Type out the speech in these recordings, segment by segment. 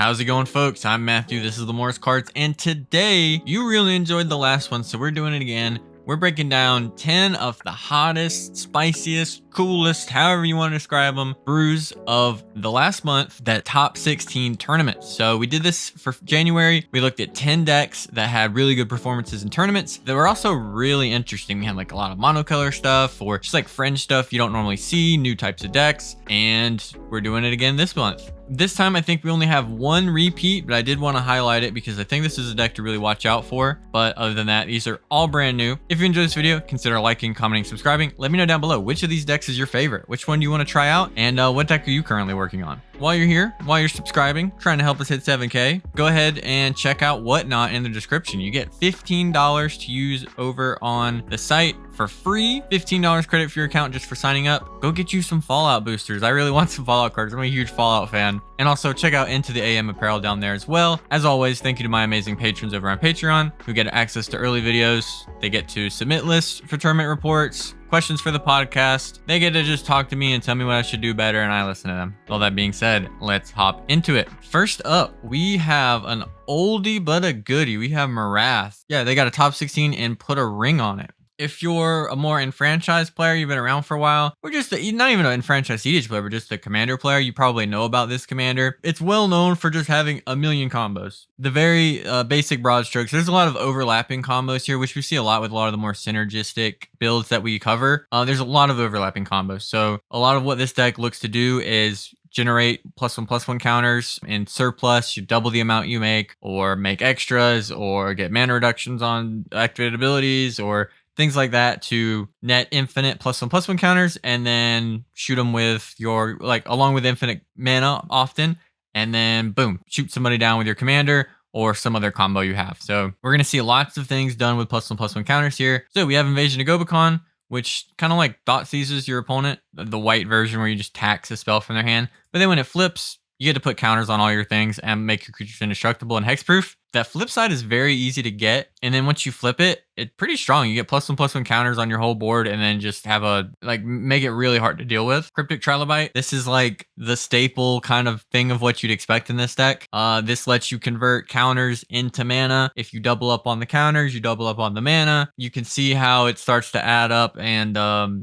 How's it going, folks? I'm Matthew, this is Lemora's Cards, and today you really enjoyed the last one, so we're doing it again. We're breaking down 10 of the hottest, spiciest, coolest, however you want to describe them, brews of the last month, that top 16 tournament. So we did this for January. We looked at 10 decks that had really good performances in tournaments that were also really interesting. We had like a lot of monocolor stuff or just like fringe stuff you don't normally see, new types of decks, and we're doing it again this month. This time, I think we only have one repeat, but I did want to highlight it because I think this is a deck to really watch out for. But other than that, these are all brand new. If you enjoyed this video, consider liking, commenting, subscribing. Let me know down below which of these decks is your favorite, which one do you want to try out, and what deck are you currently working on. While you're here, while you're subscribing, trying to help us hit 7K, go ahead and check out Whatnot in the description. You get $15 to use over on the site for free. $15 credit for your account just for signing up. Go get you some Fallout boosters. I really want some Fallout cards. I'm a huge Fallout fan. And also check out Into the AM apparel down there as well. As always, thank you to my amazing patrons over on Patreon who get access to early videos. They get to submit lists for tournament reports, questions for the podcast. They get to just talk to me and tell me what I should do better, and I listen to them. All that being said, let's hop into it. First up, we have an oldie but a goodie. We have Marath. Yeah, they got a top 16 and put a ring on it. If you're a more enfranchised player, you've been around for a while, or just not even an enfranchised cEDH player, but just a commander player, you probably know about this commander. It's well known for just having a million combos. The very basic broad strokes. There's a lot of overlapping combos here, which we see a lot with a lot of the more synergistic builds that we cover. There's a lot of overlapping combos. So a lot of what this deck looks to do is generate +1/+1 counters in surplus. You double the amount you make, or make extras, or get mana reductions on activated abilities, or things like that to net infinite +1/+1 counters, and then shoot them with your, like, along with infinite mana often, and then boom, shoot somebody down with your commander or some other combo you have. So we're going to see lots of things done with +1/+1 counters here. So we have Invasion of Gobakon, which kind of like thought seizes your opponent, the white version where you just tax a spell from their hand. But then when it flips, you get to put counters on all your things and make your creatures indestructible and hexproof. That flip side is very easy to get. And then once you flip it, it's pretty strong. You get +1/+1 counters on your whole board, and then just have make it really hard to deal with. Cryptic Trilobite. This is like the staple kind of thing of what you'd expect in this deck. This lets you convert counters into mana. If you double up on the counters, you double up on the mana. You can see how it starts to add up and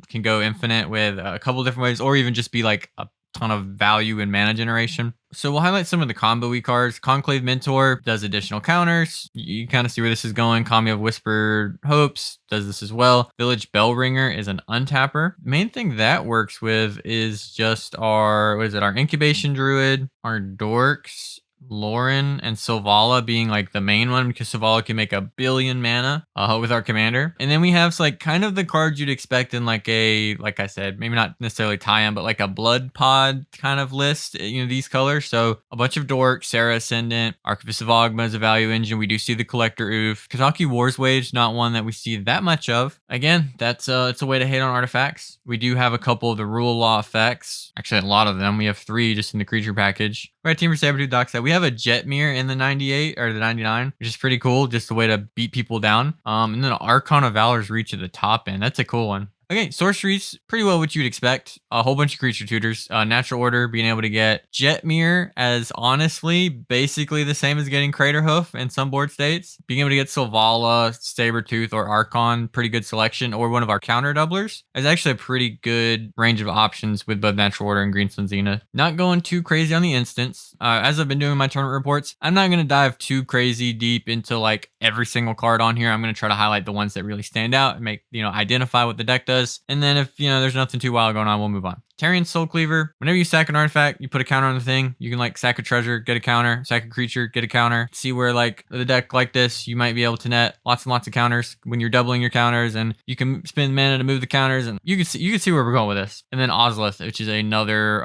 can go infinite with a couple different ways, or even just be like a ton of value in mana generation. So we'll highlight some of the combo-y cards. Conclave Mentor does additional counters. You kind of see where this is going. Kami of Whispered Hopes does this as well. Village Bellringer is an untapper. The main thing that works with is just our Incubation Druid, our Dorks, Lauren, and Silvala being like the main one, because Silvala can make 1 billion mana with our commander. And then we have like kind of the cards you'd expect in like I said, maybe not necessarily tie-in, but like a Blood Pod kind of list, you know, these colors. So a bunch of Dorks, Sarah Ascendant, Archivist of Ogma is a value engine. We do see the Collector Oof. Kazaki War's Wage, not one that we see that much of. Again, it's a way to hate on artifacts. We do have a couple of the Rule Law effects. Actually, a lot of them. We have 3 just in the creature package. Red Team for Sabretooth Dock set. We have a Jetmir in the 98 or the 99, which is pretty cool. Just a way to beat people down. And then Archon of Valor's Reach at the top end. That's a cool one. Okay, sorceries, pretty well what you'd expect. A whole bunch of creature tutors. Natural Order, being able to get Jetmir as honestly basically the same as getting Craterhoof in some board states. Being able to get Silvala, Sabretooth, or Archon, pretty good selection, or one of our counter doublers is actually a pretty good range of options with both Natural Order and Greenstone Zenith. Not going too crazy on the instance. As I've been doing my tournament reports, I'm not going to dive too crazy deep into like every single card on here. I'm going to try to highlight the ones that really stand out and make, identify what the deck does. And then if, there's nothing too wild going on, we'll move on. Tarian Soul Cleaver. Whenever you sack an artifact, you put a counter on the thing. You can like sack a treasure, get a counter, sack a creature, get a counter. See where like the deck like this, you might be able to net lots and lots of counters when you're doubling your counters, and you can spend mana to move the counters, and you can see where we're going with this. And then Ozlith, which is another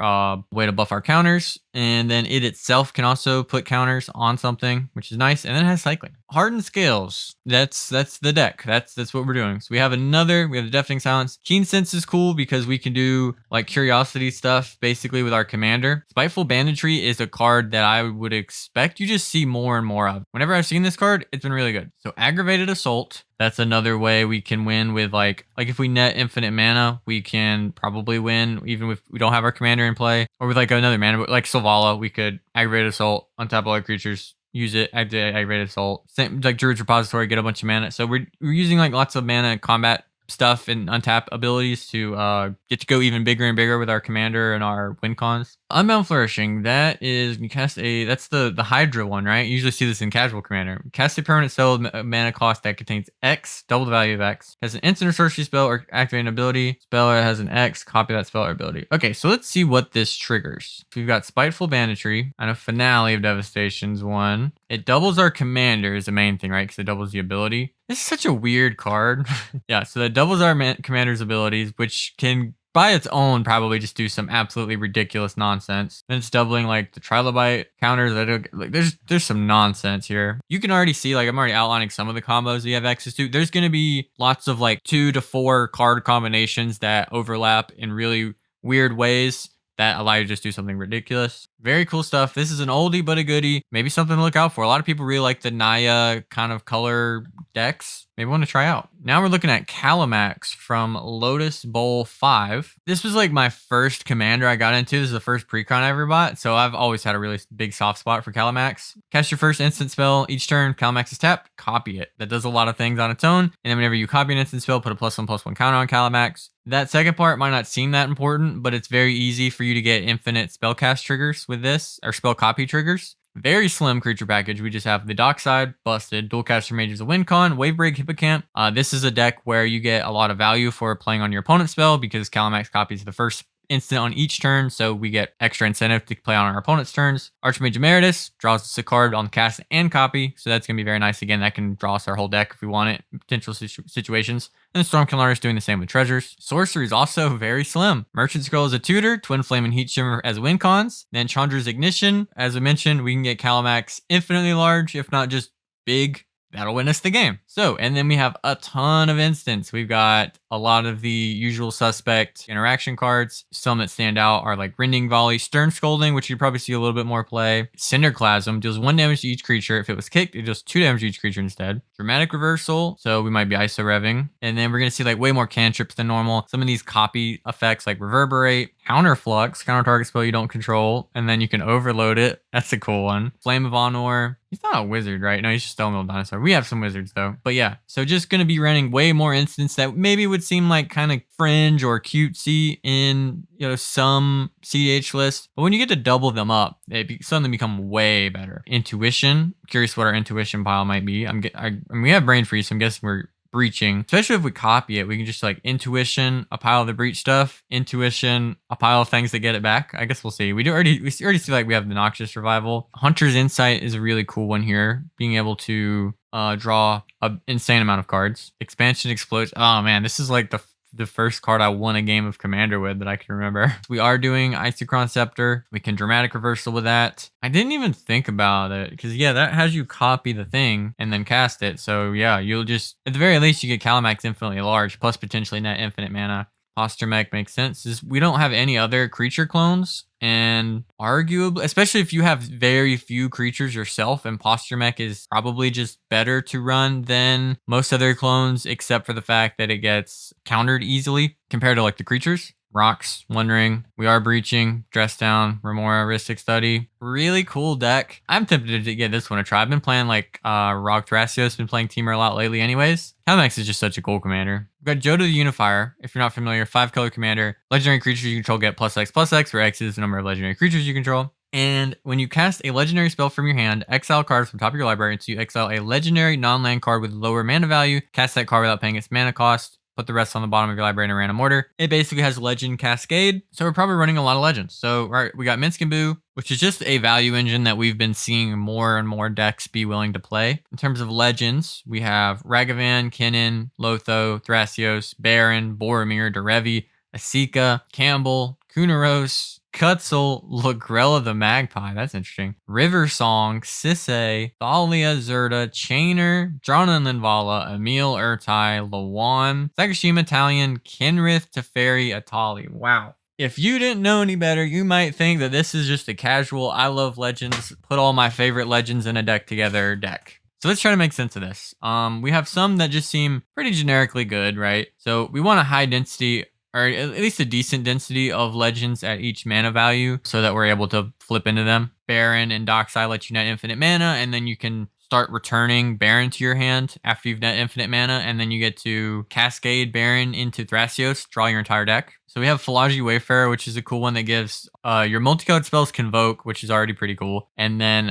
way to buff our counters. And then it itself can also put counters on something, which is nice. And then it has cycling. Hardened Scales. That's the deck. That's what we're doing. So we have the Deafening Silence. Keen Sense is cool because we can do like Curious curiosity stuff basically with our commander. Spiteful Banditry is a card that I would expect you just see more and more of. Whenever I've seen this card, it's been really good. So Aggravated Assault, that's another way we can win with like if we net infinite mana, we can probably win even if we don't have our commander in play. Or with like another mana, like Selvala, we could Aggravated Assault on top of all creatures, use it, Aggravated Assault. Same like Druid's Repository, get a bunch of mana. So we're using like lots of mana combat stuff and untap abilities to get to go even bigger and bigger with our commander and our win cons. Unbound Flourishing, that is, you cast that's the Hydra one, right? You usually see this in casual commander. Cast a permanent spell with mana cost that contains X, double the value of X. Has an instant or sorcery spell or activating ability. Spell has an X, copy that spell or ability. Okay, so let's see what this triggers. So we've got Spiteful Banditry and a Finale of Devastation's one. It doubles our commander is the main thing, right? Because it doubles the ability. This is such a weird card. Yeah, so that doubles our commander's abilities, which can by its own probably just do some absolutely ridiculous nonsense. Then it's doubling like the Trilobite counters. Like there's some nonsense here. You can already see, like I'm already outlining some of the combos you have access to. There's going to be lots of like 2 to 4 card combinations that overlap in really weird ways that allow you to just do something ridiculous. Very cool stuff. This is an oldie but a goodie. Maybe something to look out for. A lot of people really like the Naya kind of color decks. Maybe want to try out. Now we're looking at Kalamax from Lotus Bowl 5. This was like my first commander I got into. This is the first precon I ever bought, so I've always had a really big soft spot for Kalamax. Cast your first instant spell each turn. Kalamax is tapped. Copy it. That does a lot of things on its own. And then whenever you copy an instant spell, put a +1/+1 counter on Kalamax. That second part might not seem that important, but it's very easy for you to get infinite spellcast triggers with this, or spell copy triggers. Very slim creature package. We just have the Dockside, busted, Dualcaster Mages of Windcon, Wavebreak, Hippocamp. This is a deck where you get a lot of value for playing on your opponent's spell because Kalamax copies the first instant on each turn, so we get extra incentive to play on our opponent's turns. Archmage Emeritus draws us a card on cast and copy, so that's going to be very nice. Again, that can draw us our whole deck if we want it in potential situations. And Stormkiller is doing the same with treasures. Sorcery is also very slim. Merchant Scroll is a tutor, Twin Flame and Heat Shimmer as win cons. Then Chandra's Ignition, as I mentioned, we can get Kalamax infinitely large, if not just big. That'll win us the game. So, and then we have a ton of instants. We've got a lot of the usual suspect interaction cards. Some that stand out are like Rending Volley, Stern Scolding, which you'd probably see a little bit more play. Cinderclasm deals 1 damage to each creature. If it was kicked, it does 2 damage to each creature instead. Dramatic Reversal, so we might be ISO revving. And then we're going to see like way more cantrips than normal. Some of these copy effects like Reverberate, Counterflux, counter target spell you don't control, and then you can overload it. That's a cool one. Flame of Honor. He's not a wizard, right? No, he's just Stone Mill Dinosaur. We have some wizards though. But yeah, so just going to be running way more instants that maybe would seem like kind of fringe or cutesy in, you know, some cEDH list. But when you get to double them up, they suddenly become way better. Intuition. Curious what our intuition pile might be. I mean, we have Brain Freeze, so I'm guessing we're breaching. Especially if we copy it, we can just like intuition, a pile of the breach stuff, intuition, a pile of things that get it back. I guess we'll see. We already see like we have the Noxious Revival. Hunter's Insight is a really cool one here. Being able to draw an insane amount of cards. Expansion Explodes. Oh man, this is like the first card I won a game of Commander with that I can remember. We are doing Isochron Scepter. We can Dramatic Reversal with that. I didn't even think about it because yeah, that has you copy the thing and then cast it. So yeah, you'll just, at the very least, you get Kalamax infinitely large plus potentially net infinite mana. Posture Mech makes sense. We don't have any other creature clones, and arguably, especially if you have very few creatures yourself, and Posture Mech is probably just better to run than most other clones, except for the fact that it gets countered easily compared to like the creatures. Rocks, Wondering, we are breaching, Dress Down, Remora, Ristic Study. Really cool deck. I'm tempted to get this one a try. I've been playing like Rock Thrasios, been playing Temur a lot lately anyways. Kalamax is just such a cool commander. We've got Jodah the Unifier. If you're not familiar, 5-color commander. Legendary creatures you control get +X+X, where X is the number of legendary creatures you control. And when you cast a legendary spell from your hand, exile cards from top of your library until you exile a legendary non-land card with lower mana value. Cast that card without paying its mana cost. Put the rest on the bottom of your library in a random order. It basically has Legend Cascade, so we're probably running a lot of Legends. So, right, we got Minsc and Boo, which is just a value engine that we've been seeing more and more decks be willing to play. In terms of Legends, we have Ragavan, Kinnan, Lotho, Thrasios, Baron, Boromir, Derevi, Asika, Campbell, Kunaros, Cutzel, Lagrella the Magpie, that's interesting. River Song, Sisay, Thalia, Zerda, Chainer, Drana Linvala, Emiel, Urtai, Lawan, Sakashima, Talion, Kenrith, Teferi, Atali. Wow. If you didn't know any better, you might think that this is just a casual, I love legends, put all my favorite legends in a deck together deck. So let's try to make sense of this. We have some that just seem pretty generically good, right? So we want a high density, or at least a decent density of legends at each mana value so that we're able to flip into them. Baron and Dockside let you net infinite mana, and then you can start returning Baron to your hand after you've net infinite mana, and then you get to cascade Baron into Thrasios, draw your entire deck. So we have Philagi Wayfarer, which is a cool one that gives your multicolored spells Convoke, which is already pretty cool. And then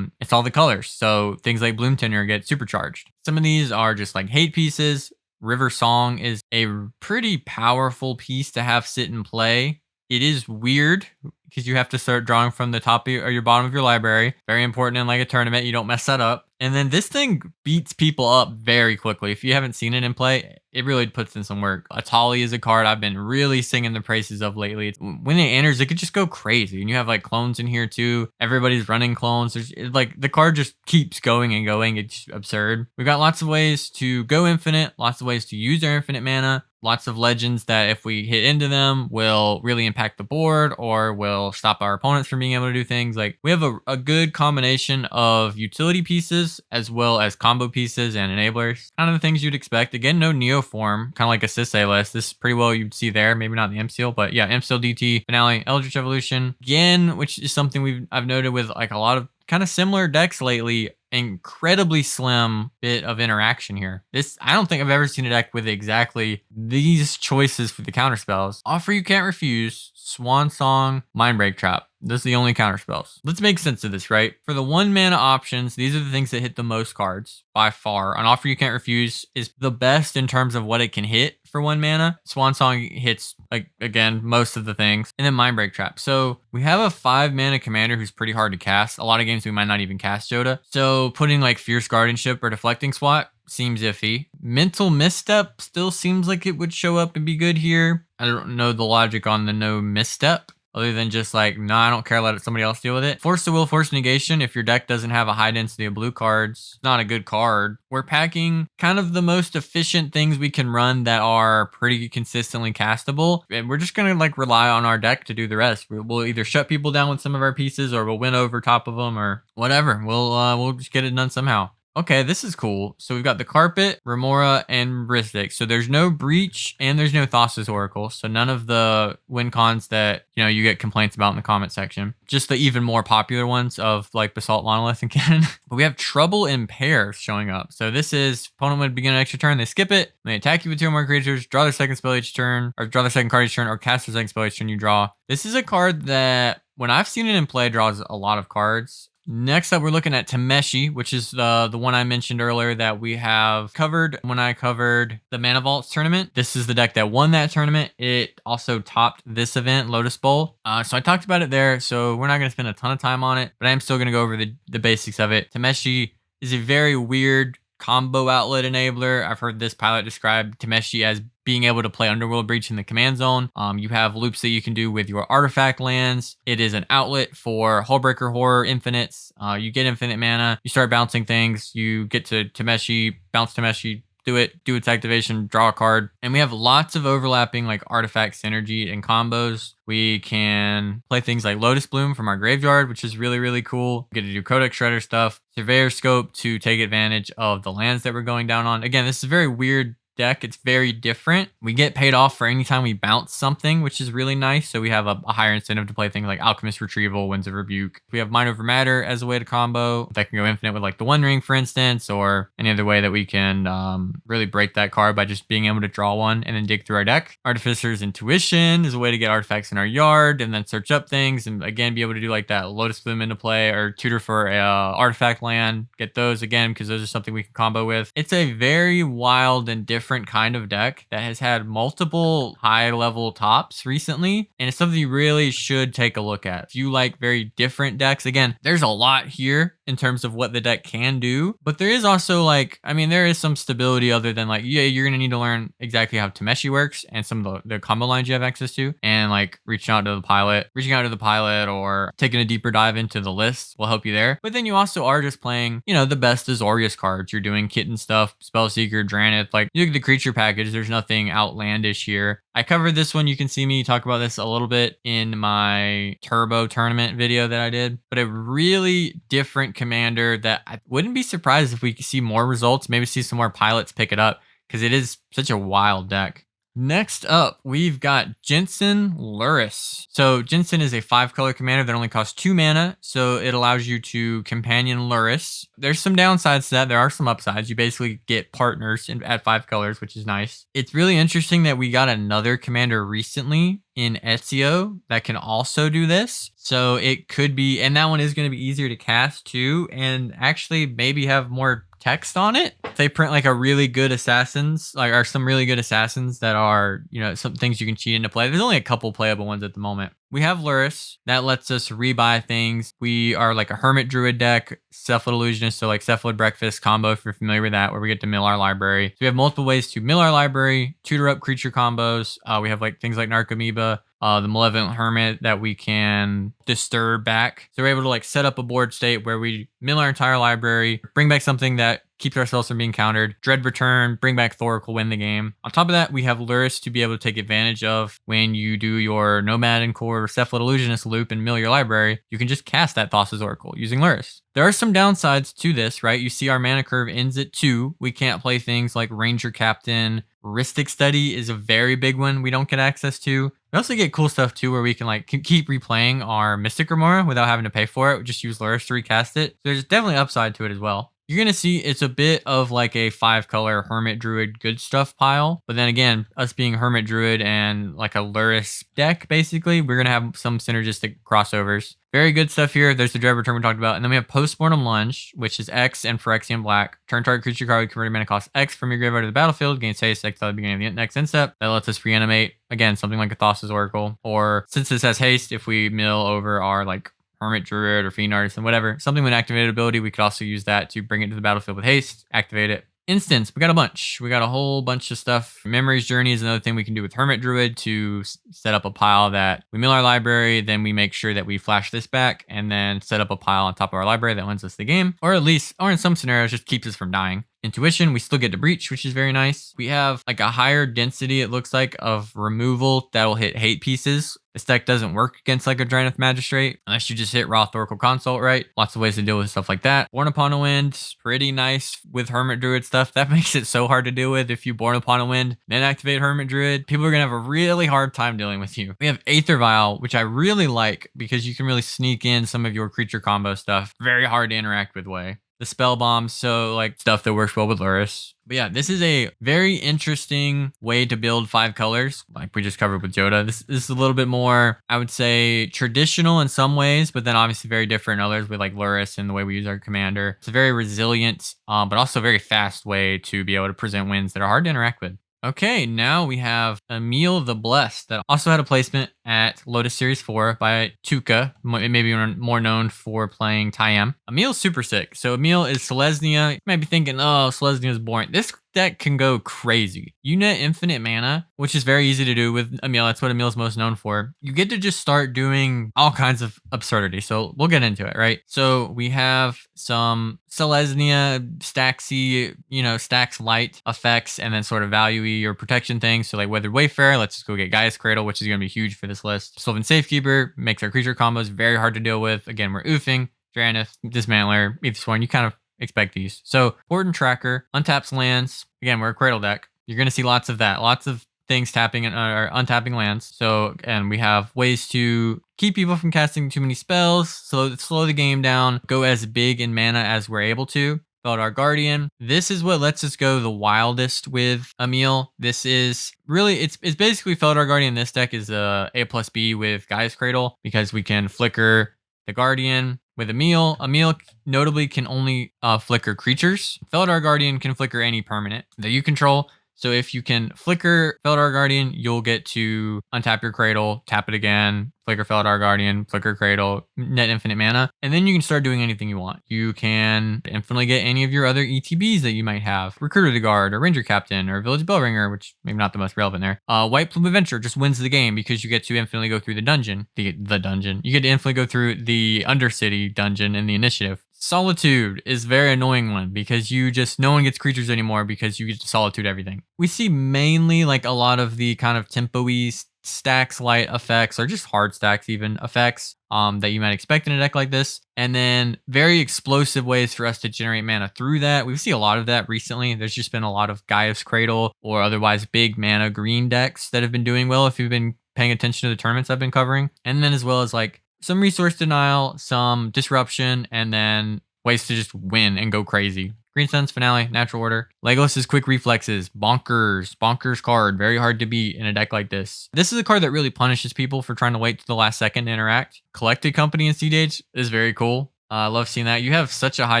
it's all the colors. So things like Bloom Tenure get supercharged. Some of these are just like hate pieces. River Song is a pretty powerful piece to have sit and play. It is weird because you have to start drawing from the top of your bottom of your library. Very important in like a tournament. You don't mess that up. And then this thing beats people up very quickly. If you haven't seen it in play, it really puts in some work. Atali is a card I've been really singing the praises of lately. When it enters, it could just go crazy. And you have like clones in here too. Everybody's running clones. Like the card just keeps going and going. It's absurd. We've got lots of ways to go infinite, lots of ways to use our infinite mana. Lots of legends that if we hit into them will really impact the board or will stop our opponents from being able to do things. Like we have a good combination of utility pieces as well as combo pieces and enablers. Kind of the things you'd expect. Again, no Neoform, kind of like a Sisay list. This is pretty well you'd see there. Maybe not the M-Seal, but yeah, M-Seal, DT, Finale, Eldritch Evolution. Again, which is something I've noted with like a lot of kind of similar decks lately. Incredibly slim bit of interaction here. I don't think I've ever seen a deck with exactly these choices for the counterspells. Offer You Can't Refuse, Swan Song, Mindbreak Trap. Those are the only counterspells. Let's make sense of this, right? For the 1 mana options, these are the things that hit the most cards by far. An Offer You Can't Refuse is the best in terms of what it can hit for 1 mana. Swan Song hits, like, again, most of the things. And then Mindbreak Trap. So we have a 5 mana commander who's pretty hard to cast. A lot of games we might not even cast Jodah. So putting like Fierce Guardianship or Deflecting Swat seems iffy. Mental Misstep still seems like it would show up and be good here. I don't know the logic on the no misstep. Other than just like, nah, I don't care, let somebody else deal with it. Force to Will, Force Negation, if your deck doesn't have a high density of blue cards, it's not a good card. We're packing kind of the most efficient things we can run that are pretty consistently castable. And we're just going to like rely on our deck to do the rest. We'll either shut people down with some of our pieces or we'll win over top of them or whatever. We'll just get it done somehow. Okay, this is cool. So we've got the Carpet, Remora, and Rithik. So there's no Breach and there's no Thassa's Oracle. So none of the win cons that, you get complaints about in the comment section. Just the even more popular ones of like Basalt, Monolith, and Cannon. But we have Trouble in Pairs showing up. So this is, opponent would begin an extra turn, they skip it, they attack you with 2 or more creatures, draw their second spell each turn, or draw their second card each turn, or cast their second spell each turn you draw. This is a card that, when I've seen it in play, draws a lot of cards. Next up, we're looking at Tameshi, which is the one I mentioned earlier that we have covered when I covered the Mana Vaults tournament. This is the deck that won that tournament. It also topped this event, Lotus Bowl. So I talked about it there, so we're not going to spend a ton of time on it, but I am still going to go over the basics of it. Tameshi is a very weird combo outlet enabler. I've heard this pilot describe Tameshi as being able to play Underworld Breach in the command zone. You have loops that you can do with your artifact lands. It is an outlet for Hullbreaker Horror infinites. You get infinite mana, you start bouncing things, you get to Tameshi, bounce Tameshi, do its activation, draw a card. And we have lots of overlapping like artifact synergy and combos. We can play things like Lotus Bloom from our graveyard, which is really, really cool. We get to do Codex Shredder stuff. Surveyor Scope to take advantage of the lands that we're going down on. Again, this is a very weird deck. It's very different. We get paid off for any time we bounce something, which is really nice. So we have a higher incentive to play things like Alchemist Retrieval, Winds of Rebuke. We have Mind Over Matter as a way to combo. That can go infinite with like the One Ring, for instance, or any other way that we can really break that card by just being able to draw one and then dig through our deck. Artificer's Intuition is a way to get artifacts in our yard and then search up things and again be able to do like that Lotus Bloom into play or tutor for artifact land. Get those again because those are something we can combo with. It's a very wild and different kind of deck that has had multiple high level tops recently, and it's something you really should take a look at. If you like very different decks, again, there's a lot here in terms of what the deck can do, but there is also like, there is some stability other than like, yeah, you're gonna need to learn exactly how Tameshi works and some of the combo lines you have access to, and like reaching out to the pilot or taking a deeper dive into the list will help you there. But then you also are just playing, the best Azorius cards. You're doing Kitten stuff, Spellseeker, Dranith, like you look at the creature package, there's nothing outlandish here. I covered this one. You can see me talk about this a little bit in my Turbo tournament video that I did, but a really different commander that I wouldn't be surprised if we see more results, maybe see some more pilots pick it up because it is such a wild deck. Next up, we've got Jenson Luris. So Jenson is a 5-color commander that only costs 2 mana, so it allows you to companion Luris. There's some downsides to that. There are some upsides. You basically get partners at 5 colors, which is nice. It's really interesting that we got another commander recently in Ezio that can also do this. So it could be, and that one is going to be easier to cast too, and actually maybe have more text on it. If they print like a really good assassins, like are some really good assassins that are, you know, some things you can cheat into play. There's only a couple playable ones at the moment. We have Luris that lets us rebuy things. We are like a Hermit Druid deck, Cephalid Illusionist, so like Cephalid Breakfast combo if you're familiar with that, where we get to mill our library. So we have multiple ways to mill our library, tutor up creature combos. We have like things like Narcomoeba, the Malevolent Hermit that we can disturb back. So we're able to like set up a board state where we mill our entire library, bring back something that keeps ourselves from being countered, dread return, bring back Thoric will win the game. On top of that, we have Luris to be able to take advantage of when you do your Nomad and Core Cephalid Illusionist loop and mill your library. You can just cast that Thassa's Oracle using Luris. There are some downsides to this, right? You see our mana curve ends at 2. We can't play things like Ranger Captain. Ristic Study is a very big one we don't get access to. We also get cool stuff too where we can like keep replaying our Mystic Remora without having to pay for it. We just use Luris to recast it. So there's definitely upside to it as well. You're going to see it's a bit of like a 5-color Hermit Druid good stuff pile. But then again, us being Hermit Druid and like a Luris deck, basically, we're going to have some synergistic crossovers. Very good stuff here. There's the Dread Return we talked about. And then we have Postmortem Lunge, which is X and Phyrexian Black. Turn target creature card with converted mana cost X from your graveyard to the battlefield. Gains haste X at the beginning of the next end step. That lets us reanimate. Again, something like a Thassa's Oracle. Or since this has haste, if we mill over our like Hermit Druid or Fiend Artisan, whatever, something with an activated ability, we could also use that to bring it to the battlefield with haste, activate it. Instance, we got a bunch. We got a whole bunch of stuff. Memories Journey is another thing we can do with Hermit Druid to set up a pile that we mill our library, then we make sure that we flash this back, and then set up a pile on top of our library that wins us the game, or at least, or in some scenarios, just keeps us from dying. Intuition, we still get to breach, which is very nice. We have like a higher density, it looks like, of removal that'll hit hate pieces. This deck doesn't work against like a Drannith Magistrate unless you just hit Roth Oracle Consult right. Lots of ways to deal with stuff like that. Born Upon a Wind, pretty nice with Hermit Druid stuff. That makes it so hard to deal with if you Born Upon a Wind, then activate Hermit Druid. People are gonna have a really hard time dealing with you. We have Aether Vial, which I really like because you can really sneak in some of your creature combo stuff. Very hard to interact with way. The spell bombs, so like stuff that works well with Luris. But yeah, this is a very interesting way to build 5 colors, like we just covered with Jodah. This is a little bit more, I would say, traditional in some ways, but then obviously very different in others with like Luris and the way we use our commander. It's a very resilient, but also very fast way to be able to present wins that are hard to interact with. Okay, now we have Emiel the Blessed that also had a placement at Lotus Series 4 by Tuca, maybe more known for playing Tayam. Emiel's super sick. So Emiel is Selesnya. You might be thinking, oh, Selesnya is boring. This deck can go crazy. You net infinite mana, which is very easy to do with Emiel. That's what Emiel's most known for. You get to just start doing all kinds of absurdity. So we'll get into it, right? So we have some Selesnya, Staxy, stacks light effects, and then sort of value-y or protection things. So like Weathered Wayfarer, let's just go get Gaia's Cradle, which is going to be huge for this list. Sylvan Safekeeper makes our creature combos very hard to deal with. Again, we're oofing, Drannith, Dismantler, Aether you kind of expect these. So Warden Tracker, untaps lands. Again, we're a Cradle deck. You're going to see lots of that. Lots of things tapping or untapping lands. So, and we have ways to keep people from casting too many spells, slow the game down, go as big in mana as we're able to. Feldar Guardian. This is what lets us go the wildest with Emiel. This is really, it's basically Feldar Guardian. This deck is A+B with Gaia's Cradle because we can flicker the Guardian. With Emiel notably can only flicker creatures. Feldar Guardian can flicker any permanent that you control. So if you can flicker Feldar Guardian, you'll get to untap your Cradle, tap it again, flicker Feldar Guardian, flicker Cradle, net infinite mana, and then you can start doing anything you want. You can infinitely get any of your other ETBs that you might have. Recruiter the Guard, or Ranger Captain, or Village Bellringer, which maybe not the most relevant there. White Plume Adventure just wins the game because you get to infinitely go through the dungeon. The dungeon. You get to infinitely go through the Undercity dungeon in the initiative. Solitude is a very annoying one because no one gets creatures anymore because you get to solitude everything. We see mainly like a lot of the kind of tempo-y stacks light effects or just hard stacks even effects that you might expect in a deck like this. And then very explosive ways for us to generate mana through that. We see a lot of that recently. There's just been a lot of Gaia's Cradle or otherwise big mana green decks that have been doing well if you've been paying attention to the tournaments I've been covering. And then as well as like some resource denial, some disruption, and then ways to just win and go crazy. Green Sun's Finale, Natural Order. Legolas's Quick Reflexes, bonkers card, very hard to beat in a deck like this. This is a card that really punishes people for trying to wait to the last second to interact. Collected Company in cEDH is very cool. I love seeing that. You have such a high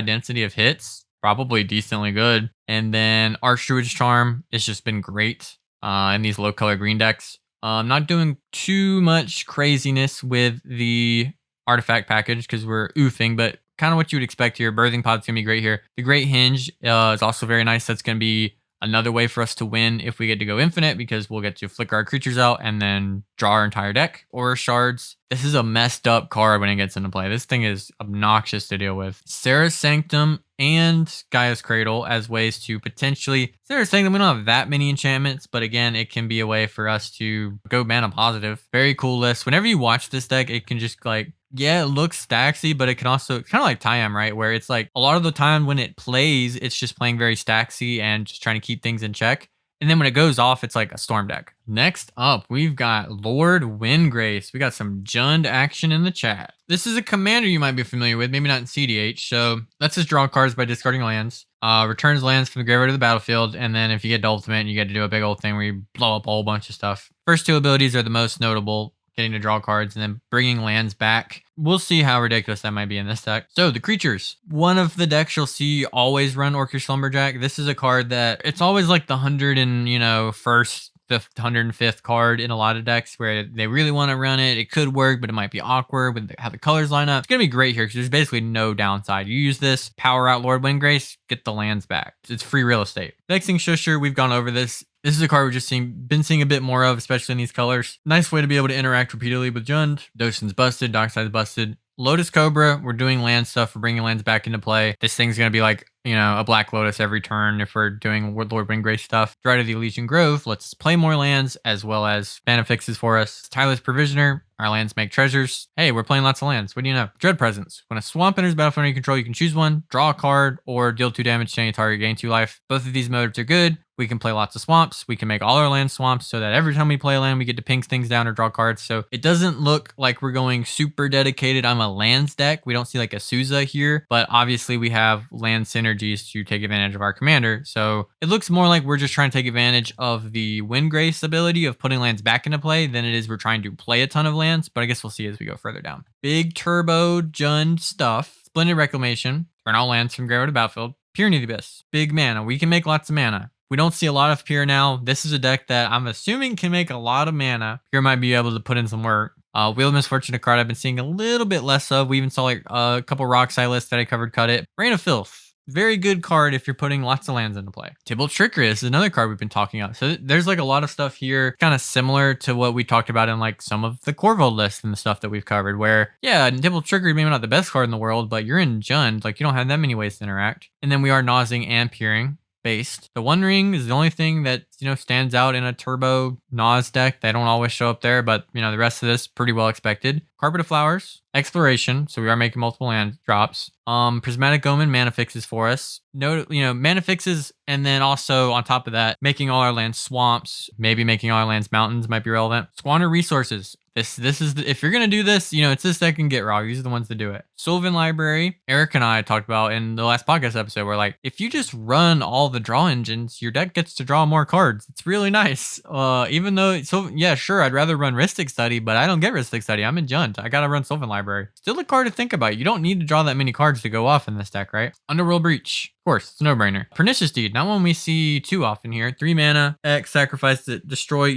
density of hits, probably decently good. And then Archdruid's Charm has just been great in these low color green decks. Not doing too much craziness with the artifact package because we're oofing, but kind of what you would expect here. Birthing Pod's going to be great here. The Great Hinge is also very nice. That's going to be another way for us to win if we get to go infinite because we'll get to flicker our creatures out and then draw our entire deck or shards. This is a messed up card when it gets into play. This thing is obnoxious to deal with. Serra's Sanctum and Gaia's Cradle as ways to potentially... Serra's Sanctum, we don't have that many enchantments, but again, it can be a way for us to go mana positive. Very cool list. Whenever you watch this deck, it can just like... Yeah, it looks stacksy, but it can also kind of like Tayam, right? Where it's like a lot of the time when it plays, it's just playing very stacksy and just trying to keep things in check. And then when it goes off, it's like a storm deck. Next up, we've got Lord Windgrace. We got some Jund action in the chat. This is a commander you might be familiar with, maybe not in cEDH. So lets us draw cards by discarding lands. Returns lands from the graveyard to the battlefield. And then if you get to ultimate, you get to do a big old thing where you blow up a whole bunch of stuff. First two abilities are the most notable. Getting to draw cards and then bringing lands back. We'll see how ridiculous that might be in this deck. So the creatures. One of the decks you'll see always run Orcish Lumberjack. This is a card that it's always like the 100 and first, 105th card in a lot of decks where they really want to run it. It could work, but it might be awkward with how the colors line up. It's going to be great here because there's basically no downside. You use this, power out Lord Windgrace, get the lands back. It's free real estate. Vexing Shusher, we've gone over this. This is a card we've been seeing a bit more of, especially in these colors. Nice way to be able to interact repeatedly with Jund. Dosun's busted, Dockside's busted. Lotus Cobra, we're doing land stuff, we're bringing lands back into play. This thing's going to be like, a Black Lotus every turn if we're doing Lord Windgrace stuff. Drive to the Elysian Grove lets us play more lands as well as mana fixes for us. Tireless Provisioner, our lands make treasures. Hey, we're playing lots of lands. What do you know? Dread Presence. When a swamp enters battlefield under your control, you can choose one, draw a card, or deal 2 damage to any target, gain 2 life. Both of these modes are good. We can play lots of swamps. We can make all our lands swamps so that every time we play a land, we get to ping things down or draw cards. So it doesn't look like we're going super dedicated on a lands deck. We don't see like a Souza here, but obviously we have land synergies to take advantage of our commander. So it looks more like we're just trying to take advantage of the Windgrace ability of putting lands back into play than it is we're trying to play a ton of lands, but I guess we'll see as we go further down. Big turbo Jund stuff. Splendid Reclamation. Turn all lands from graveyard to battlefield. Pyrenean Abyss. Big mana. We can make lots of mana. We don't see a lot of Pure now. This is a deck that I'm assuming can make a lot of mana. Pure might be able to put in some work. Wheel of Misfortune, a card I've been seeing a little bit less of. We even saw like a couple Rockside lists that I covered cut it. Reign of Filth. Very good card if you're putting lots of lands into play. Tibalt Trickery. This is another card we've been talking about. So there's like a lot of stuff here kind of similar to what we talked about in like some of the Corvo lists and the stuff that we've covered where, yeah, Tibalt Trickery maybe not the best card in the world, but you're in Jund. Like you don't have that many ways to interact. And then we are Nosing and Peering. Based. The One Ring is the only thing that, stands out in a turbo Nas deck. They don't always show up there, but, the rest of this pretty well expected. Carpet of Flowers, Exploration, so we are making multiple land drops. Prismatic Omen, mana fixes for us. No, mana fixes, and then also on top of that, making all our lands swamps, maybe making all our lands mountains might be relevant. Squander Resources. This is if you're gonna do this, it's this deck and Get Rog. These are the ones that do it. Sylvan Library. Eric and I talked about in the last podcast episode where like if you just run all the draw engines, your deck gets to draw more cards. It's really nice. Even though yeah, sure, I'd rather run Rhystic Study, but I don't get Rhystic Study. I'm in Jund. I gotta run Sylvan Library. Still a card to think about. You don't need to draw that many cards to go off in this deck, right? Underworld Breach. Of course, it's a no-brainer. Pernicious Deed. Not one we see too often here. 3 mana, X, sacrifice to destroy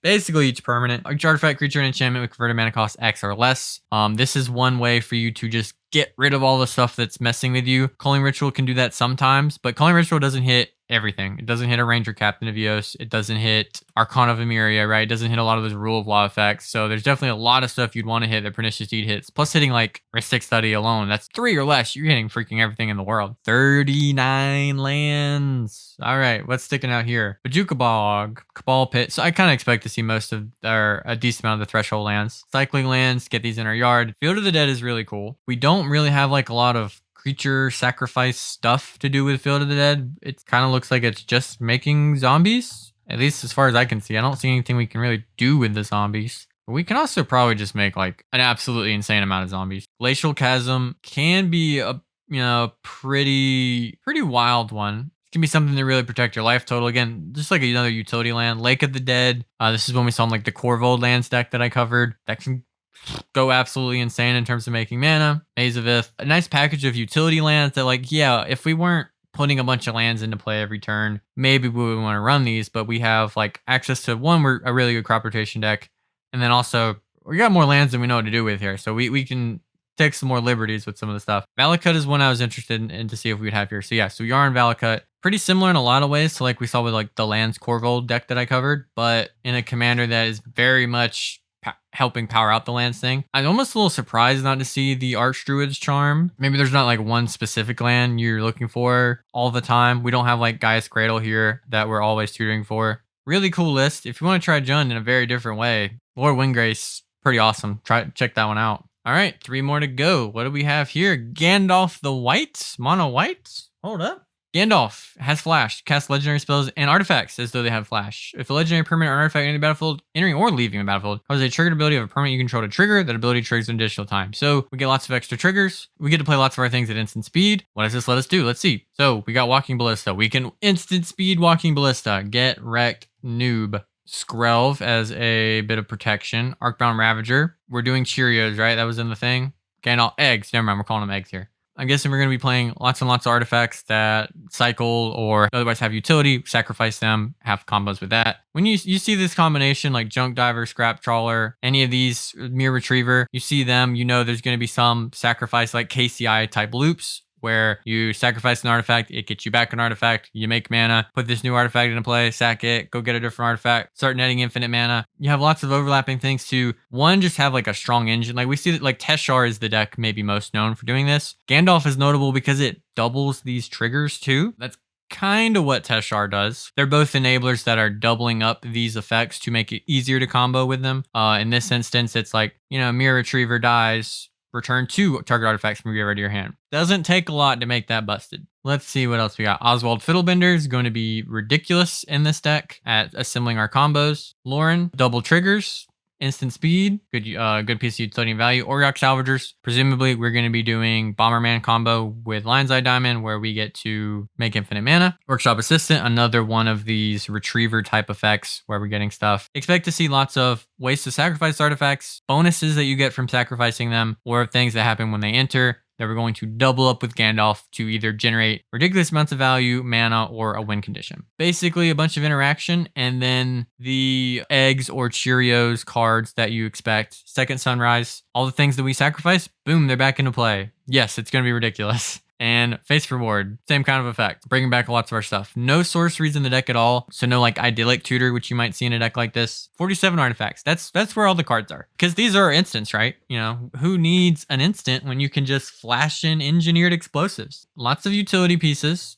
basically each permanent. Each artifact, creature, and enchantment with converted mana cost X or less. This is one way for you to just get rid of all the stuff that's messing with you. Culling Ritual can do that sometimes, but Culling Ritual doesn't hit everything. It doesn't hit a Ranger Captain of Eos. It doesn't hit Archon of Emeria, right? It doesn't hit a lot of those Rule of Law effects. So there's definitely a lot of stuff you'd want to hit that Pernicious Deed hits. Plus hitting like Ristic Study alone, that's 3 or less. You're hitting freaking everything in the world. 39 lands. All right, what's sticking out here? Bajuka Bog, Cabal Pit. So I kind of expect to see most of a decent amount of the threshold lands. Cycling lands, get these in our yard. Field of the Dead is really cool. We don't really have like a lot of creature sacrifice stuff to do with Field of the Dead. It kind of looks like it's just making zombies, at least as far as I can see. I don't see anything we can really do with the zombies. But we can also probably just make like an absolutely insane amount of zombies. Glacial Chasm can be a pretty wild one. It can be something to really protect your life total. Again, just like another utility land. Lake of the Dead. This is when we saw in like the Corvold lands deck that I covered. That can go absolutely insane in terms of making mana. Maze of Ith, a nice package of utility lands that, like, yeah, if we weren't putting a bunch of lands into play every turn, maybe we would want to run these, but we have like access to one, we're a really good crop rotation deck, and then also we got more lands than we know what to do with here, so we can take some more liberties with some of the stuff. Valakut is one I was interested in to see if we would have here. So yeah, so Yarn Valakut, pretty similar in a lot of ways to like we saw with like the Lands Corvold deck that I covered, but in a commander that is very much helping power out the lands thing. I'm almost a little surprised not to see the Archdruid's Charm. Maybe there's not like one specific land you're looking for all the time. We don't have like Gaia's Cradle here that we're always tutoring for. Really cool list. If you want to try Jund in a very different way, Lord Windgrace, pretty awesome. Check that one out. All right, 3 more to go. What do we have here? Gandalf the White, mono white. Hold up. Gandalf has flash, cast legendary spells and artifacts as though they have flash. If a legendary permanent or artifact entering the battlefield, entering or leaving the battlefield, has a triggered ability of a permanent you control to trigger, that ability triggers an additional time. So we get lots of extra triggers. We get to play lots of our things at instant speed. What does this let us do? Let's see. So we got Walking Ballista. We can instant speed Walking Ballista. Get wrecked, noob. Skrelv as a bit of protection. Arcbound Ravager. We're doing Cheerios, right? That was in the thing. Gandalf eggs. Never mind, we're calling them eggs here. I'm guessing we're going to be playing lots and lots of artifacts that cycle or otherwise have utility, sacrifice them, have combos with that. When you see this combination like Junk Diver, Scrap Trawler, any of these, Mere Retriever, you see them, you know there's going to be some sacrifice like KCI type loops where you sacrifice an artifact, it gets you back an artifact, you make mana, put this new artifact into play, sack it, go get a different artifact, start netting infinite mana. You have lots of overlapping things to, one, just have like a strong engine. Like we see that like Teshar is the deck maybe most known for doing this. Gandalf is notable because it doubles these triggers too. That's kind of what Teshar does. They're both enablers that are doubling up these effects to make it easier to combo with them. In this instance, it's like, Mere Retriever dies, return 2 target artifacts from your graveyard to your hand. Doesn't take a lot to make that busted. Let's see what else we got. Oswald Fiddlebender is going to be ridiculous in this deck at assembling our combos. Lauren, double triggers, instant speed, good piece of utility and value. Oriok Salvagers, presumably we're going to be doing Bomberman combo with Lion's Eye Diamond where we get to make infinite mana. Workshop Assistant, another one of these retriever type effects where we're getting stuff. Expect to see lots of ways to sacrifice artifacts, bonuses that you get from sacrificing them, or things that happen when they enter that we're going to double up with Gandalf to either generate ridiculous amounts of value, mana, or a win condition. Basically a bunch of interaction, and then the eggs or Cheerios cards that you expect. Second Sunrise, all the things that we sacrifice, boom, they're back into play. Yes, it's going to be ridiculous. And Face Reward, same kind of effect, bringing back lots of our stuff. No sorceries in the deck at all, so no like Idyllic Tutor, which you might see in a deck like this. 47 artifacts, that's where all the cards are. Because these are instants, right? Who needs an instant when you can just flash in engineered explosives? Lots of utility pieces.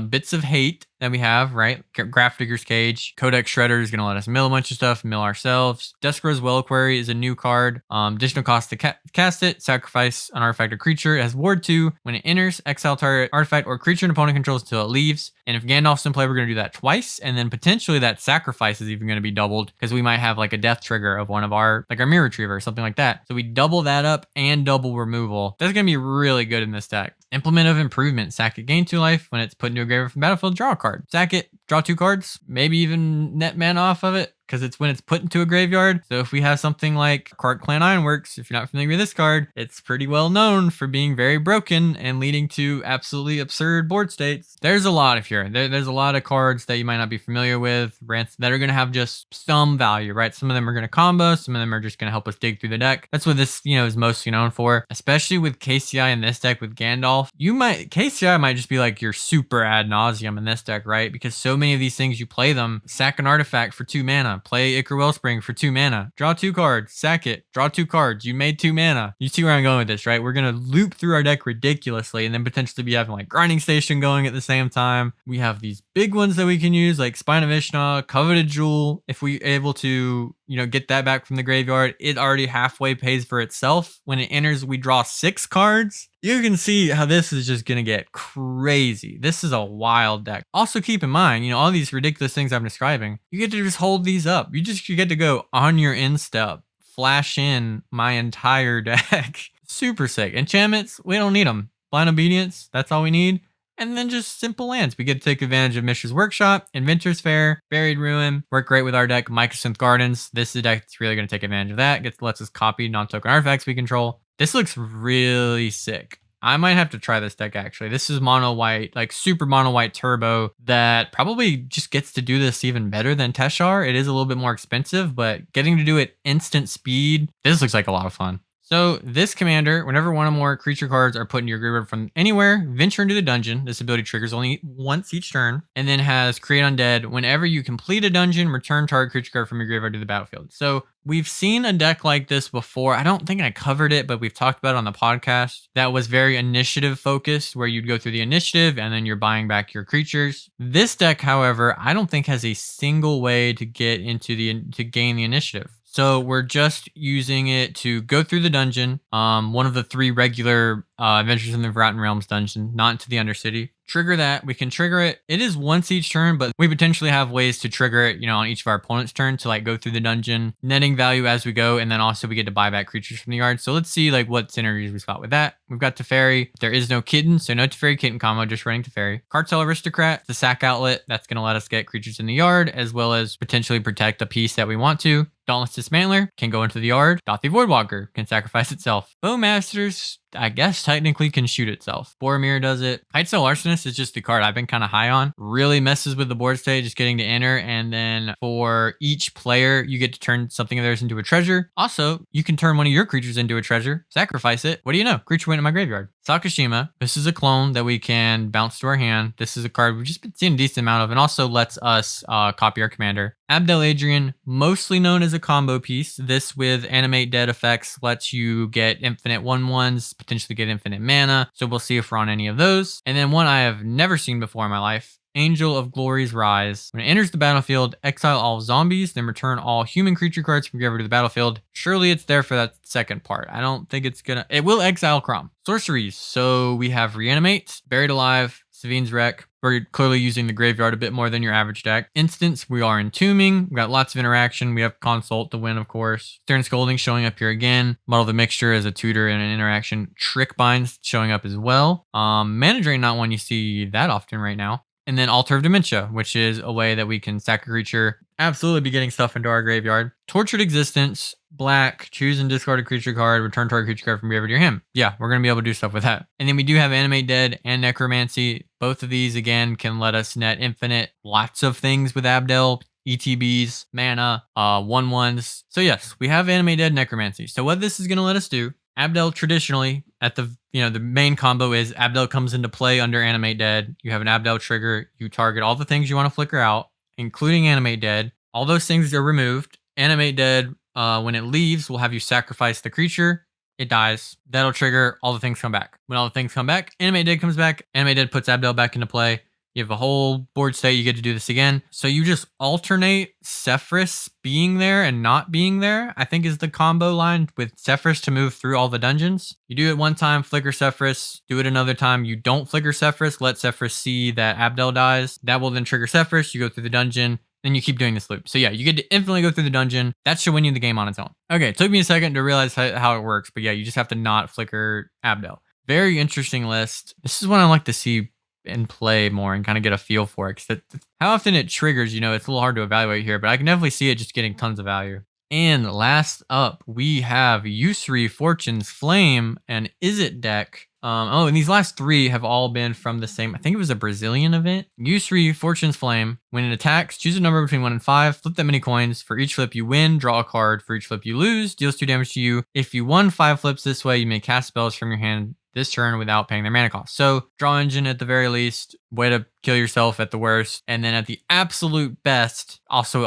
Bits of hate that we have, right? Graph Digger's Cage. Codex Shredder is going to let us mill a bunch of stuff, mill ourselves. Deskro's Well Query is a new card. Additional cost to cast it. Sacrifice an artifact or creature. It has Ward 2. When it enters, exile target artifact or creature an opponent controls until it leaves. And if Gandalf's in play, we're going to do that twice. And then potentially that sacrifice is even going to be doubled because we might have like a death trigger of one of our Mirror Retriever or something like that. So we double that up and double removal. That's going to be really good in this deck. Implement of Improvement. Sack it, gain 2 life. When it's put into a graveyard from battlefield, draw a card. Sack it, draw 2 cards, maybe even net mana off of it. because it's when it's put into a graveyard. So if we have something like Cart Clan Ironworks, if you're not familiar with this card, it's pretty well known for being very broken and leading to absolutely absurd board states. There's a lot of here. There's a lot of cards that you might not be familiar with, rants that are going to have just some value, right? Some of them are going to combo, some of them are just going to help us dig through the deck. That's what this, is mostly known for, especially with KCI in this deck with Gandalf. KCI might just be like your super ad nauseum in this deck, right? Because so many of these things, you play them, sack an artifact for 2 mana, play Ichor Wellspring for 2 mana, draw 2 cards, sack it, draw 2 cards, you made 2 mana. You see where I'm going with this, right? We're going to loop through our deck ridiculously and then potentially be having like Grinding Station going at the same time. We have these big ones that we can use like Spine of Ishna, Coveted Jewel. If we able to, get that back from the graveyard, it already halfway pays for itself. When it enters, we draw 6 cards. You can see how this is just going to get crazy. This is a wild deck. Also keep in mind, all these ridiculous things I'm describing, you get to just hold these up. You get to go on your end step, flash in my entire deck. Super sick. Enchantments, we don't need them. Blind Obedience, that's all we need. And then just simple lands. We get to take advantage of Mishra's Workshop, Inventor's Fair, Buried Ruin, work great with our deck, Mycosynth Gardens. This is a deck that's really going to take advantage of that. Lets us copy non-token artifacts we control. This looks really sick. I might have to try this deck actually. This is mono white, like super mono white turbo that probably just gets to do this even better than Teshar. It is a little bit more expensive, but getting to do it instant speed, this looks like a lot of fun. So this commander, whenever one or more creature cards are put into your graveyard from anywhere, venture into the dungeon. This ability triggers only once each turn, and then has Create Undead. Whenever you complete a dungeon, return target creature card from your graveyard to the battlefield. So we've seen a deck like this before. I don't think I covered it, but we've talked about it on the podcast. That was very initiative focused, where you'd go through the initiative and then you're buying back your creatures. This deck, however, I don't think has a single way to get into to gain the initiative. So we're just using it to go through the dungeon, one of the 3 regular Adventures in the Forgotten Realms dungeon, not into the Undercity. Trigger that. We can trigger it. It is once each turn, but we potentially have ways to trigger it, on each of our opponent's turn to like go through the dungeon, netting value as we go, and then also we get to buy back creatures from the yard. So let's see like what synergies we spot with that. We've got Teferi. There is no Kitten, so no Teferi Kitten combo, just running Teferi. Cartel Aristocrat, the sack outlet. That's going to let us get creatures in the yard, as well as potentially protect a piece that we want to. Dauntless Dismantler can go into the yard. Dothy Voidwalker can sacrifice itself. Bowmasters, I guess technically can shoot itself. Boromir does it. Hightsteel Arsonist is just the card I've been kind of high on. Really messes with the board state, just getting to enter. And then for each player, you get to turn something of theirs into a treasure. Also, you can turn one of your creatures into a treasure, sacrifice it. What do you know? Creature went in my graveyard. Sakashima. This is a clone that we can bounce to our hand. This is a card we've just been seeing a decent amount of, and also lets us copy our commander. Abdel Adrian, mostly known as a combo piece. This with Animate Dead effects lets you get infinite 1/1s, potentially get infinite mana. So we'll see if we're on any of those. And then one I have never seen before in my life, Angel of Glory's Rise. When it enters the battlefield, exile all zombies, then return all human creature cards from your graveyard to the battlefield. Surely it's there for that second part. I don't think it's gonna... It will exile Crom. Sorceries. So we have Reanimate, Buried Alive, Savine's Wreck. We're clearly using the graveyard a bit more than your average deck. Instance, we are Entombing. We've got lots of interaction. We have Consult to win, of course. Stern Scolding showing up here again. Model the Mixture as a tutor and an interaction. Trick Binds showing up as well. Mana Drain, not one you see that often right now. And then Altar of Dementia, which is a way that we can sack a creature, absolutely be getting stuff into our graveyard. Tortured Existence, black, choose and discard a creature card, return target creature card from graveyard to your hand. Yeah, we're going to be able to do stuff with that. And then we do have Animate Dead and Necromancy. Both of these, again, can let us net infinite, lots of things with Abdel. ETBs, mana, 1/1s. So yes, we have Animate Dead, Necromancy. So what this is going to let us do, Abdel traditionally at the main combo is Abdel comes into play under Animate Dead. You have an Abdel trigger. You target all the things you want to flicker out, including Animate Dead. All those things are removed. Animate Dead, when it leaves, will have you sacrifice the creature. It dies. That'll trigger all the things come back. When all the things come back, Animate Dead comes back. Animate Dead puts Abdel back into play. You have a whole board state. You get to do this again. So you just alternate Sefris being there and not being there, I think is the combo line with Sefris to move through all the dungeons. You do it one time, flicker Sefris. Do it another time. You don't flicker Sefris. Let Sefris see that Abdel dies. That will then trigger Sefris. You go through the dungeon. Then you keep doing this loop. So yeah, you get to infinitely go through the dungeon. That should win you the game on its own. Okay, it took me a second to realize how it works. But yeah, you just have to not flicker Abdel. Very interesting list. This is one I like to see and play more and kind of get a feel for it. 'Cause how often it triggers, you know, it's a little hard to evaluate here, but I can definitely see it just getting tons of value. And last up, we have Yusri, Fortune's Flame, and Is It deck. Oh, and these last three have all been from the same, I think it was a Brazilian event. Yusri, Fortune's Flame. When it attacks, choose a number between 1 and 5, flip that many coins. For each flip you win, draw a card. For each flip you lose, deals 2 damage to you. If you won 5 flips this way, you may cast spells from your hand this turn without paying their mana cost. So draw engine at the very least, way to kill yourself at the worst, and then at the absolute best, also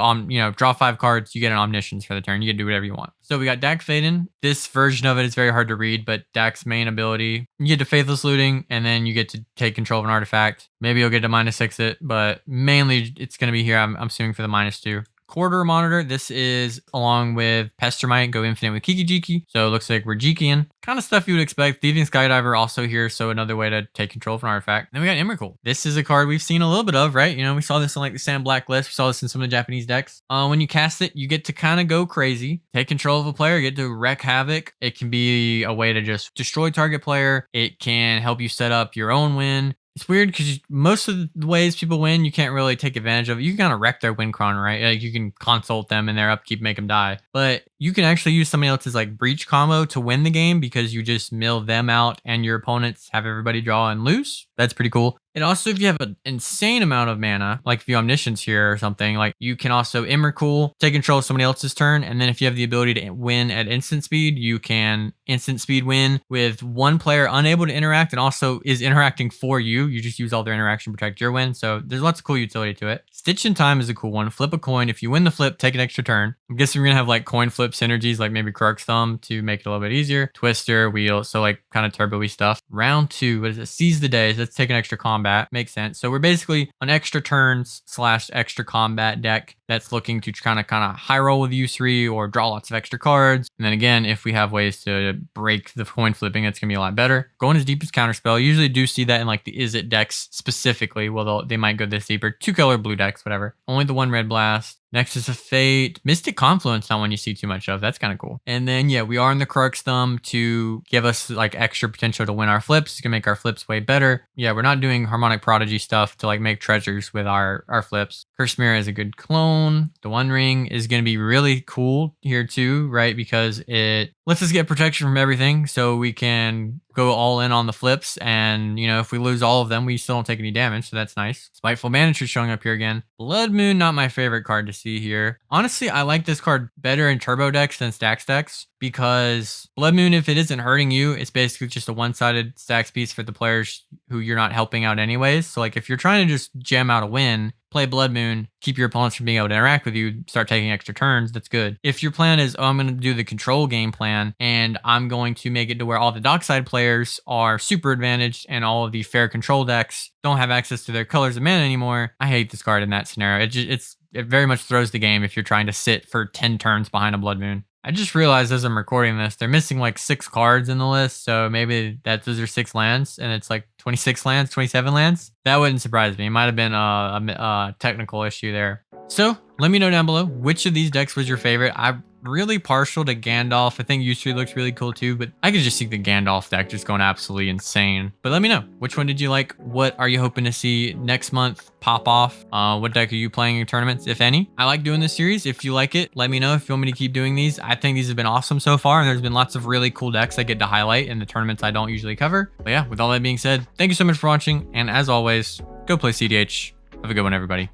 draw 5 cards, you get an omniscience for the turn. You can do whatever you want. So we got Dak Faden. This version of it is very hard to read, but Dak's main ability, you get to Faithless Looting, and then you get to take control of an artifact. Maybe you'll get to -6 it, but mainly it's going to be here, I'm assuming, for the -2. Quarter Monitor, this is along with Pestermite, go infinite with Kiki Jiki. So it looks like we're Jikiing. Kind of stuff you would expect. Thieving Skydiver also here, so another way to take control of an artifact. Then we got Emrakul. This is a card we've seen a little bit of, right? You know, we saw this in like the Sand Blacklist. We saw this in some of the Japanese decks. When you cast it, you get to kind of go crazy. Take control of a player, you get to wreak havoc. It can be a way to just destroy target player. It can help you set up your own win. It's weird because most of the ways people win, you can't really take advantage of it. You can kind of wreck their win chron, right? Like you can consult them and their upkeep, make them die. But you can actually use somebody else's like breach combo to win the game because you just mill them out and your opponents have everybody draw and lose. That's pretty cool. And also, if you have an insane amount of mana, like if you Omniscience here or something, like you can also Emrakul, take control of somebody else's turn. And then if you have the ability to win at instant speed, you can instant speed win with one player unable to interact and also is interacting for you. You just use all their interaction to protect your win. So there's lots of cool utility to it. Stitch in Time is a cool one. Flip a coin. If you win the flip, take an extra turn. I'm guessing we're going to have like coin flip synergies, like maybe Krark's Thumb to make it a little bit easier. Twister, Wheel, so like kind of turbo-y stuff. Round 2, what is it? Seize the Days. Let's take an extra combat. Makes sense. So we're basically an extra turns / extra combat deck that's looking to kind of high roll with Yusri or draw lots of extra cards. And then again, if we have ways to break the coin flipping, it's going to be a lot better. Going as deep as Counterspell. You usually do see that in like the Is It decks specifically. Well, they might go this deeper. 2 color blue decks, whatever. Only the 1 red blast. Next is a Fate. Mystic Confluence, not one you see too much of. That's kind of cool. And then, yeah, we are in the Krark's Thumb to give us like extra potential to win our flips. It's going to make our flips way better. Yeah, we're not doing Harmonic Prodigy stuff to like make treasures with our flips. Curse Mirror is a good clone. The One Ring is going to be really cool here too, right? Because it lets us get protection from everything. So we can go all in on the flips. And, you know, if we lose all of them, we still don't take any damage. So that's nice. Spiteful Manager showing up here again. Blood Moon, not my favorite card to see here. Honestly, I like this card better in turbo decks than stacks decks because Blood Moon, if it isn't hurting you, it's basically just a one-sided stacks piece for the players who you're not helping out anyways. So like if you're trying to just jam out a win, play Blood Moon, keep your opponents from being able to interact with you, start taking extra turns, that's good. If your plan is, oh, I'm going to do the control game plan and I'm going to make it to where all the dockside players are super advantaged and all of the fair control decks don't have access to their colors of mana anymore, I hate this card in that scenario. It very much throws the game if you're trying to sit for 10 turns behind a Blood Moon. I just realized as I'm recording this, they're missing like 6 cards in the list. So maybe those are 6 lands and it's like 26 lands, 27 lands. That wouldn't surprise me. It might have been a technical issue there. So let me know down below which of these decks was your favorite. I'm really partial to Gandalf. I think Yusri looks really cool too, but I could just see the Gandalf deck just going absolutely insane. But let me know, which one did you like? What are you hoping to see next month pop off? What deck are you playing in tournaments, if any? I like doing this series. If you like it, let me know if you want me to keep doing these. I think these have been awesome so far, and there's been lots of really cool decks I get to highlight in the tournaments I don't usually cover. But yeah, with all that being said, thank you so much for watching, and as always, go play cEDH. Have a good one, everybody.